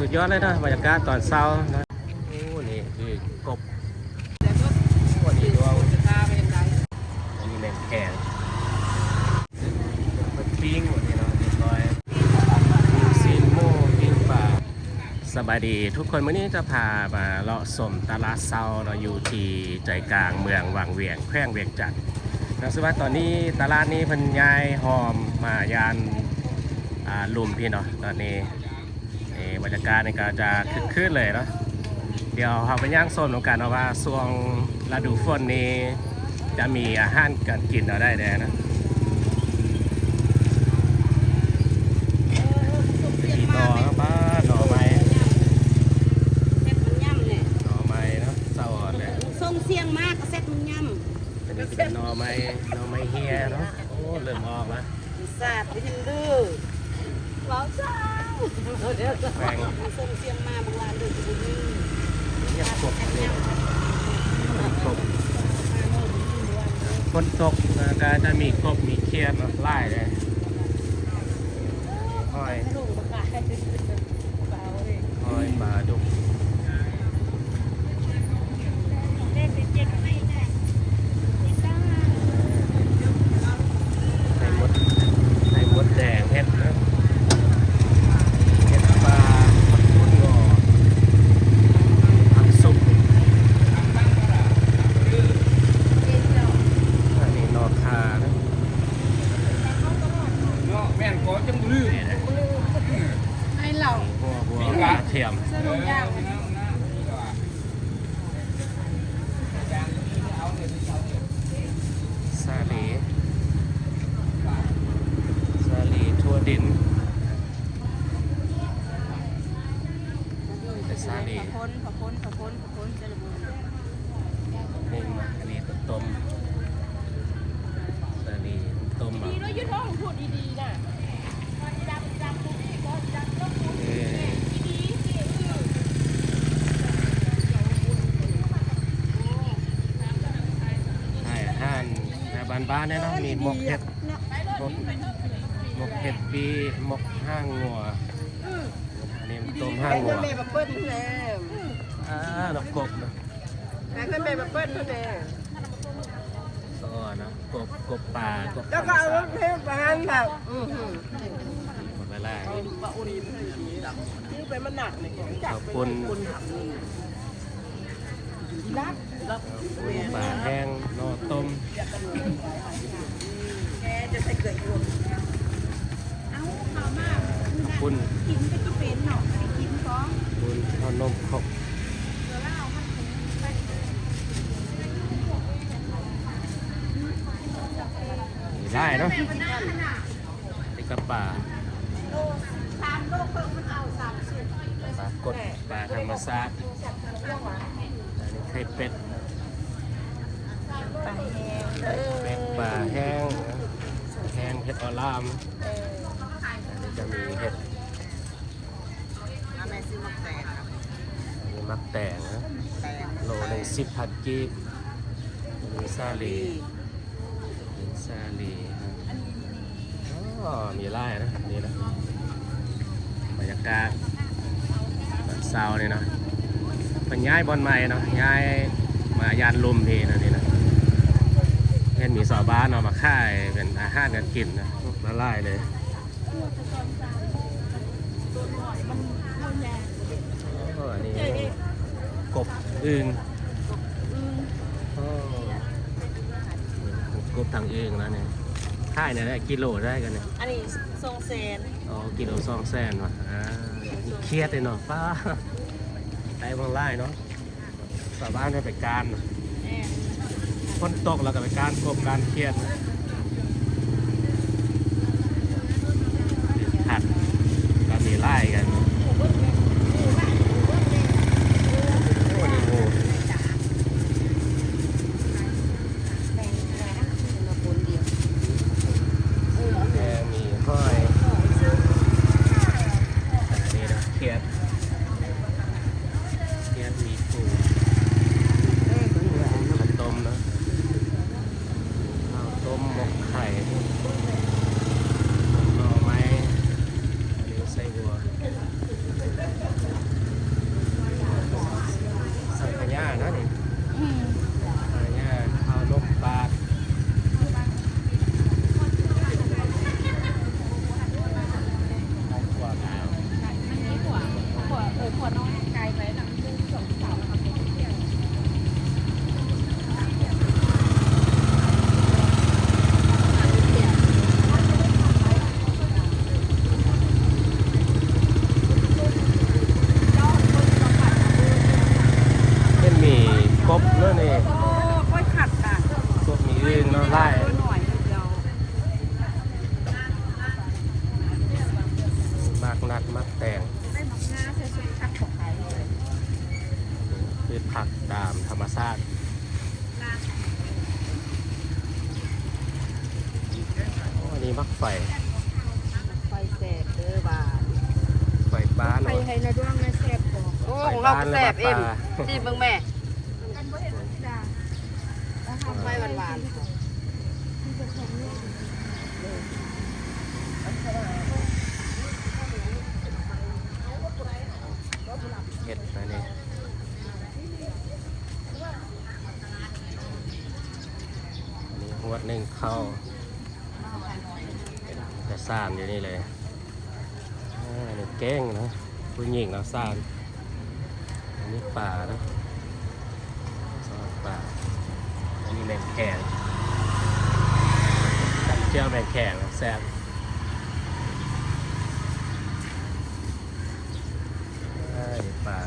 สุดยอดเลยนะบรรยากาศตอนเช้านะโอ้นี่คือกบโอ้นี่ดวงอันนี้แมงแข็งปิ้งหมดนี่เนาะเรียบร้อยซีนโม่ปิ้งปลาสบายดีทุกคนวันนี้จะพามาเลาะชมตลาดเช้าเราอยู่ที่ใจกลางเมืองวังเวียงแขวงเวียงจันทร์นะซึ่งว่าตอนนี้ตลาดนี้เพิ่นย้ายหอมมายานลุมพี่เนาะตอนนี้บรรยากาศนี่ก็จะคึกคืนเลยเนาะเดี๋ยวเราไปย่างโซนของกันเนาะว่าช่วงฤดูฝนนี้จะมีอาหารการกินเราได้แน่นะหน่อบ้าหน่อไม้หน่อไม้เนาะเศร้าอ่อนเลยทรงเสียงมากก็เซ็ตมันย่ำอันนี้เป็นหน่อไม้เฮียเนาะโอ้เริ่มออกแล้วศาสตร์วิทันดื้อว้าวจ้าแปงทรงเสียงมาบางวันดื้อจะดื้อเงียบกบเลยกบฝนตกก็จะมีกบมีเขียดไล่เลยห้อยปลาดุกไข่มดแดงเห็ดนะเห็ดปลาพุดงอผักสุกอันนี้นอคานะแม่นก็จะมือไอ้เหล่าบัวกระเทียมสนุกยากซาลีทั่วดินแต่ซาลีผักพ้นเจริญบุญนี่มาอันนี้ต้มซาลีต้มดีด้วยยืดท้องพูดดีๆนะบ้านเนี่ยนะมีหมกเห็ดปีหมกห้างงัวอันนี้ต้มห้างงัวแม่แบบเปิ้ลแน่นกกบนะแม่แม่แบบเปิ้ลแน่นะกบป่ากบแล้วก็เอารถเทปมาหันแบบหมดเวลาที่ไปมันหนักเลยขอบคุณปลาแห้งนอต้มแกจะใส่เกลืออยู่เอาข้าวมากคุณกินไปก็เป็นเนาะกินก็คุณข้าวนมขบได้เนาะนี่กระป่า3 โลเพิ่มมันเอา30ปลากดปลาธรรมชาติอันนี้ไข่เป็ดปลาแห้งเห็ดอลามอันนี้จะมีเห็ดมีมักแตงนะโลใน10,000 กีบมีซาลีมีไร่นะนี่นะบรรยากาศเศร้าเลยนะเป็นย้ายบอลใหม่เนาะย้ายมายานลุมทีนะนี่นะเห็นมีสาวบ้านเอามาค่ายเป็นอาหารการกินนะละลายเลยอันนี้กบอึ่งกบทางอึ่งแล้วเนี่ยค่ายเนี่ยได้กิโลได้กันเนี่ยอันนี้2 แสนอ๋อกิโล2 แสนว่ะเครียดเลยเนาะป้าได้บางไร่เนาะสาวบ้านไปการฝนตกแล้วก็ไปการกบการเครียดหัดก็มีไล่กันมีห้อยนี่นะเครียดมีปูต้มนะข้าวต้ม ามธรรมชาติอันนี้มักไฟ ไฟแสบเด้อบาด ไฟบ้าน ไฟให้นะด้วงนะแสบบ่ โอ้ของเราก็แซ่บเอ็มที่เบิ่งแม่ กันบ่เห็นจ้าแล้วทำ ไฟหวาน เห็ดนะนี่อันนี้หวดหนึ่งเข้าจะซ่านอยู่นี่เลยอันนี้แก้งนะผู้หญิงเนาะซ่านอันนี้ป่านะซอสป่าอันนี้แมงแข็งจับเจียวแมงแข็งนะแซ่บปลา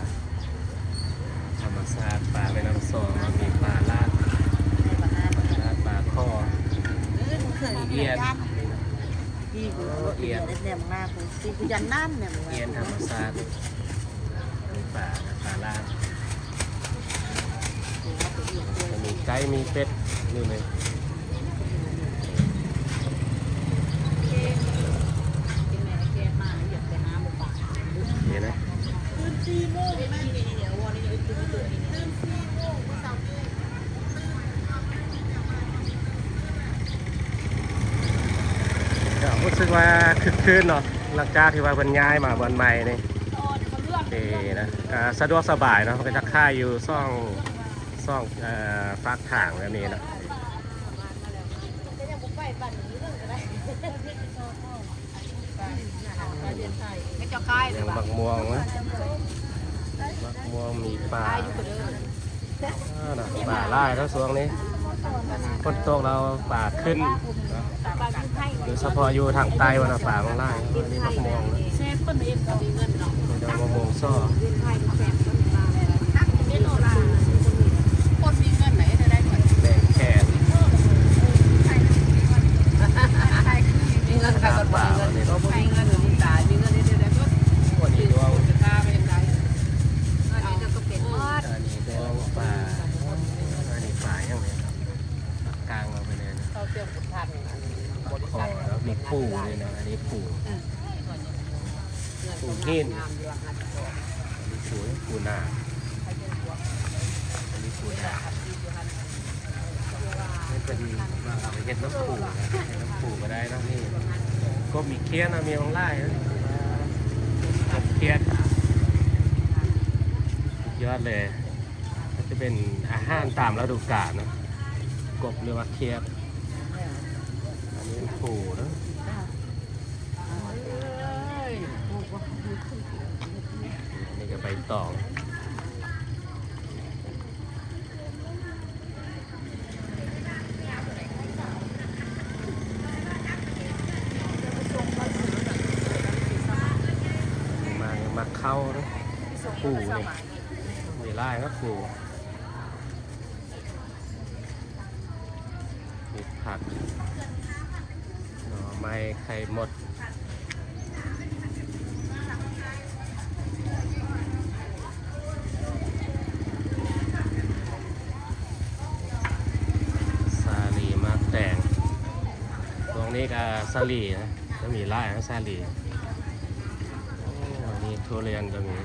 ธรรมชาติปลาแม่น้ำสองมีปลาลาดปลาคอเอียน พี่กูเอียนเนี่ยมากเลยพี่กูยันน้ำเนี่ย เอียนธรรมชาติมีปลาลาดมีไก่มีเป็ดนี่เลยเห็นไหมรู้สึกว่าคึกคืนเนาะหลังจากที่ว่าบรรยายมาวันใหม่นี่ดีนะสะดวกสบายเนาะมันก็จะค่ายอยู่ซ่องฝากถ่างแบบนี้เนาะไม่จะคายเล ยั ย ง ว่ะ มักม่วงนะมักม่วงมีปลาป่าไล่แล้วช่วงนี้คนตกเราป่าขึ้นโดยเฉพาะอยู่ทางใต้วันป่าของไล่นี่มักม่วงนะ เซฟเพิ่นเองก็มีเงินเนาะ เดี๋ยวมะม่วงซ่อ เงินไทยแสบเพิ่นมาได้โลละ คนมีเงินไหนจะได้เงิน แดงแขน มีเงินใครก็มีเงินเราบ่มีเงินมีตายมีเงินได้ได้ก็ วันนี้ดวง จะฆ่าไปยังไงอันนี้ก็เป็นมอด อันนี้ดวงป่าอันนี้ป่าอย่างนี้กลางเราไปเลยนะ เขาเตรียมทันอันนี้บริ คอ ษัท แล้วมีปูเลยนะอันนี้ปู ปูหินงามอยู่หันตัว อันนี้ปูนาอันนี้ปูนานี่เป็นเอาไปเห็ดน้ำปูนะเห็ดน้ำปูก็ได้นะนี่ก็มีเคี้ยนนะมีของไล่นะเคี้ยนยอดเลยก็จะเป็นอาหารตามฤดูกาลนะกบหรือว่าเคี้ยนอันนี้ปูนะนี่ก็ใบตองมาเข้านะปูนี่มีไล่ก็ปูมีผักหน่อไม้ไข่หมดซาลีมากแตงตรงนี้ก็ซาลีนะก็มีไล่นะซาลีนี่ทุเรียนก็มี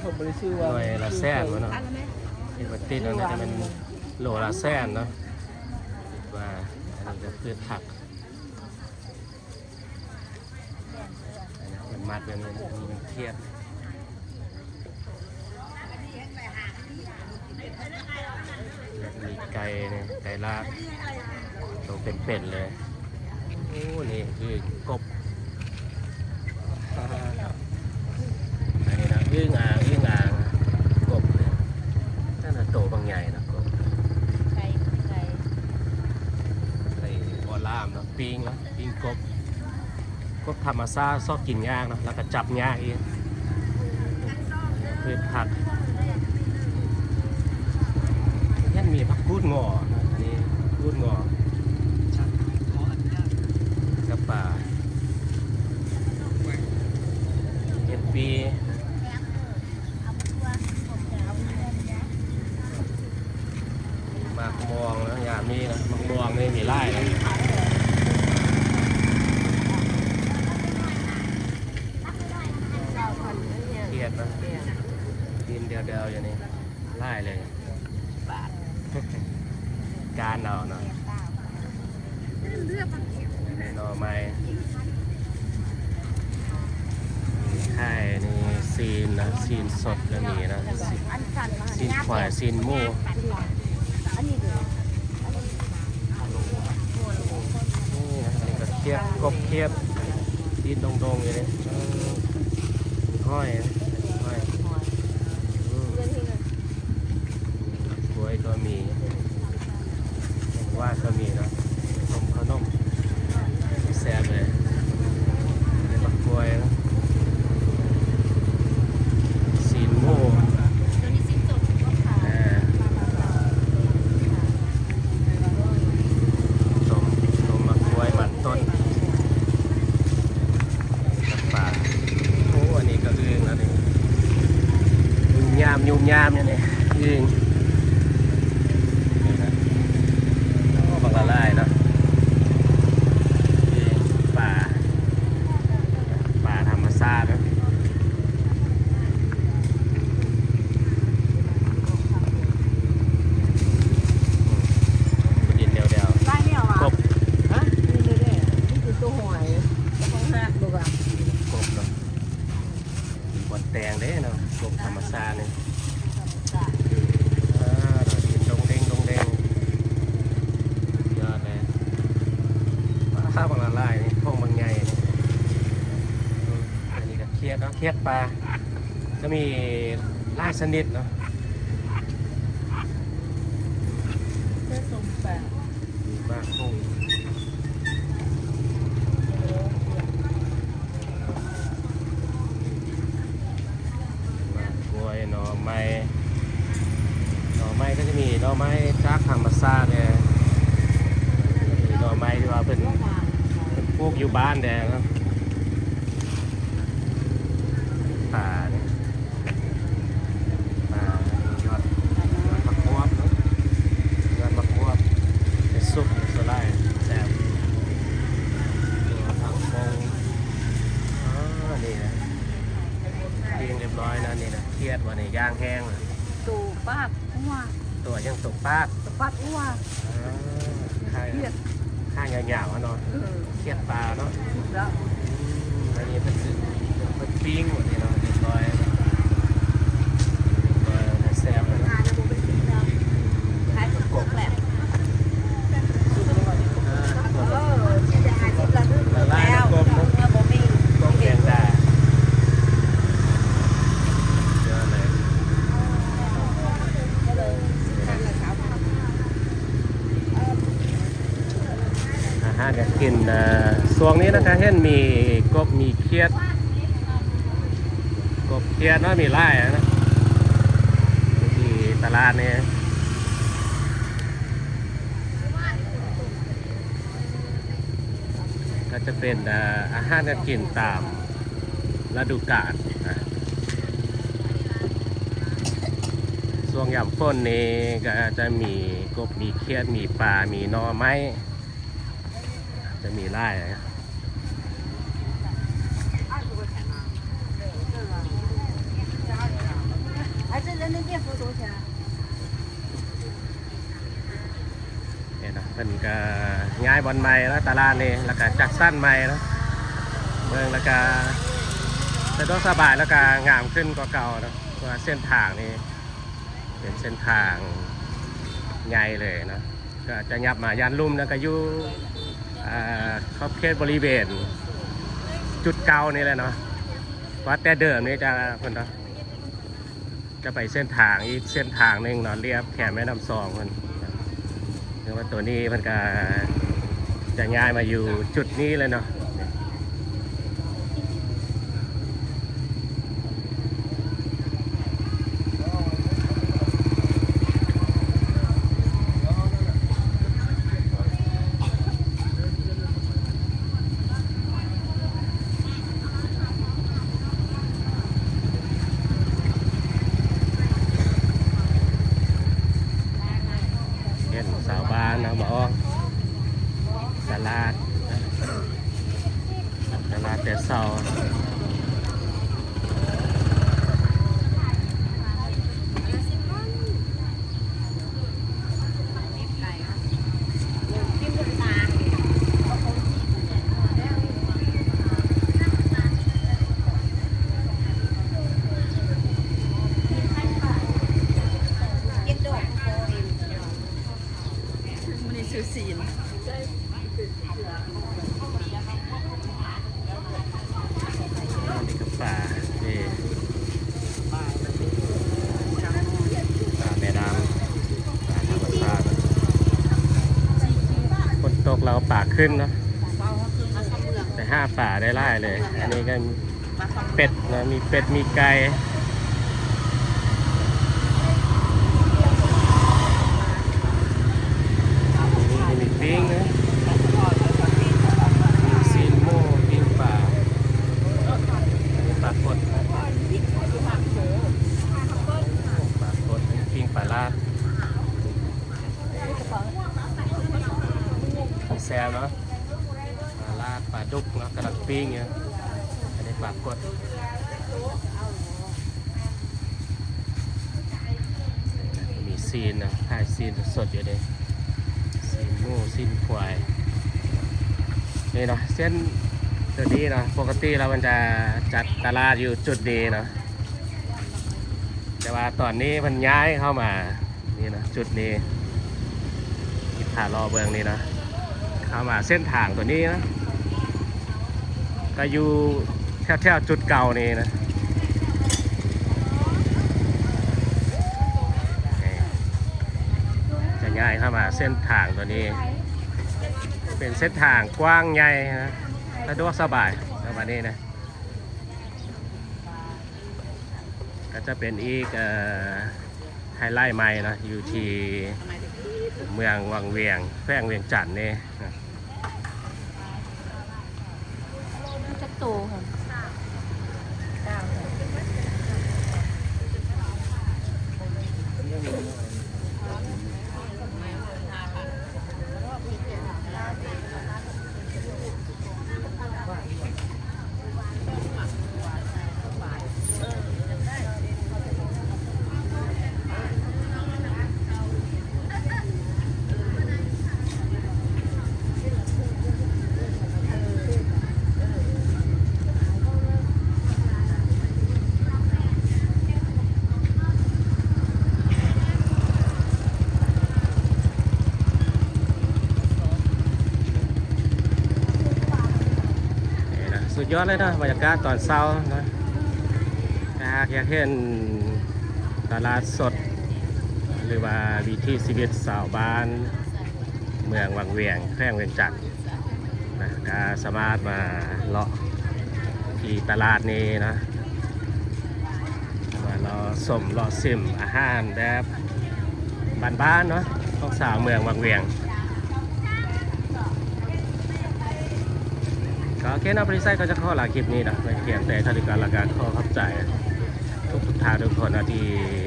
ผมบริสุทธิ์ ห ว่า น่วยละแสนวะเนาะที่ปฏิทินน่าจะเป็นโลละแสนเนาะว่าอันนี้ก็พืชผักมันมัดแบบนี้นะมีมันเทียบมีไก่เนี่ยไก่ลาบตัวเป็นๆเลยโอ้นี่คือกบอันนี้นะอึ้งอ่างกบเนี่ยน่าจะโตบางใหญ่นะกบไก่บอล่ามเนาะปิ้งเนาะปิ้งกบธรรมชาติชอบกินยากเนาะแล้วก็จับยากเองพืชผักยังมีผักกูดงอนะอันนี้กูดงอกระป่าเห็ดปี ยดนะดินเดียวๆอย่างนี้ไล่เลย บาท การเอาเนาะ เลือกบางที นี่หน่อไม้ไข่นี่ซีนนะซีนสดก็มีนะ อันสั่นมา ซีนควายซีนหมู อันนี้เดี๋ยว นี่นะอันนี้ก็เคียบกบเคียบดินดงๆอย่างนี้ห้อยนะห้อยกล้วยก็มีว่าก็มีนะขนมแซ่บเลยเป็นมะกล้วยนะซีนหมู ตัวนี้สิ้นสุดก็ขาย ต้มมะกล้วยมันต้นกับปลาโอ้อันนี้ก็อึ่งแล้วนี่ยุ่มยามเนี่ยนี่อึ่งนี่นะแล้วก็บักละลายเนาะอึ่งป่าธรรมชาตินะดินเดียว ได้เนี่ยว่ะ ๆกบ ฮะนี่เลยเด้นี่คือตัวหอยตัวของหักดูอ่ะ กบเนาะบนแตงเด้เนาะกบธรรมชาตินี่ดินดงเด้งยอดเลยข้าวบางละลายนี่พวกบางใหญ่นี่อันนี้ก็เครียดเนาะเครียดปลาจะมีหลายชนิดเนาะ เพื่อสมแปะ มีมากกุ้งมากกล้วยหน่อไม้ก็จะมีหน่อไม้จากธรรมชาติเนี่ยมีหน่อไม้ที่ว่าเป็นปลูกอยู่บ้านแดงครับป่าเนี่ยป่ายอดมะม่วงเนาะยอดมะม่วงเป็นซุปสไลด์แซ่บตัวผักบงนี่นะเรียงเรียบร้อยนะนี่นะเครียดวันนี้ย่างแห้งเลย ตูปากอ้ว ตัวยังตกปาก ตูปากอ้ว ข้าง เครียด ข้างยาวๆเนาะเครียดปลาเนาะ แล้ว อันนี้เป็นปิ้งหมดนี่เนาะเรียบร้อยแซ่บเลยนะ งานจะบุกไปกินแล้วขายกบแหละที่จะหาที่ระลึก ละลาย แล้ว กบเนาะ เมื่อบ่มี กบแกงดาเยอะเลย ก็เลยนั่นแหละครับ อาหารการกินช่วงนี้นะคะเห็นมีกบมีเครียดกบเครียดเนาะมีไล่นะที่ตลาดเนี่ยก็จะเป็นอาหารการกินตามฤดูกาลนะช่วงยามฝนนี้ก็จะมีกบมีเครียดมีปลามีหน่อไม้จะมีไล่นะ 哎，这人民币付多少钱？ เนี่ยนะเป็นก็ย้ายบอลใหม่แล้วตลาดนี่แล้วก็จัดสั้นใหม่แล้วเมืองแล้วก็สะดวกสบายแล้วก็งามขึ้นกว่าเก่าเนาะเพราะว่าเส้นทางนี่เป็นเส้นทางใหญ่เลยนะก็จะยับมายานลุ่มแล้วก็อยู่ขอบเขตบริเวณจุดเก่านี่แหละเนาะว่าแต่เดิมนี่จะคนเนาะจะไปเส้นทางอีกเส้นทางหนึ่งเนาะเรียบแขมแม่น้ำซองคนเรียกว่าตัวนี้มันก็จะย้ายมาอยู่จุดนี้เลยเนาะเห็นสาวบ้านนะบอกตลาด ป่าขึ้นเนาะ มาคำเมือง แต่5ป่าได้ไล่เลย อันนี้ก็ มาคำ เป็ดนะมีเป็ดมีไก่มีปิ้งนะมีซีนโม่ปิ้งป่าปลากดปลากดปิ้งปลาลาดแซวเนาะปลาลาดปลาดุกเนาะกำลังปิ้งเนี่ยอันนี้ปลากดมีซีนนะถ่ายซีนสดอยู่เลยซีนหมูซีนควายนี่เนาะเส้นตัวนี้เนาะปกติเรามันจะจัดตลาดอยู่จุดนี้เนาะแต่ว่าตอนนี้มันย้ายเข้ามานี่นะจุดนี้ที่ผ่ารอเบืองนี้นะเข้ามาเส้นทางตัวนี้นะก็อยู่แถวๆจุดเก่านี่นะจะย้ายเข้ามาเส้นทางตัวนี้เป็นเส้นทางกว้างใหญ่นะสะดวกสบายประมาณนี้นะก็จะเป็นอีกไฮไลท์ใหม่นะอยู่ที่เมืองวังเวียงแขวงเวียงจันทน์นี่นะ จะโตค่ะสุดยอดเลยนะบรรยากาศตอนเช้านะหากอยากเห็นตลาดสดหรือว่าวิถีชีวิตชาวบ้านเมืองวังเวียงแขวงเวียงจันทน์นะก็สามารถมาเลาะที่ตลาดนี้นะมาเลาะสมเลาะซิมอาหารแบบบ้านๆเนาะของสาวเมืองวังเวียงก็โอเคนะบริษัทก็จะขอลาคลิปนี้นะไม่เพียงแต่เท่าที่การละกันขอขอบใจทุกท่านทุกคนนะที่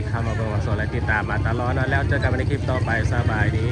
เข้ามาเบิ่งมาสนและติดตามมาตลอดนะแล้วเจอกันในคลิปต่อไปสบายดี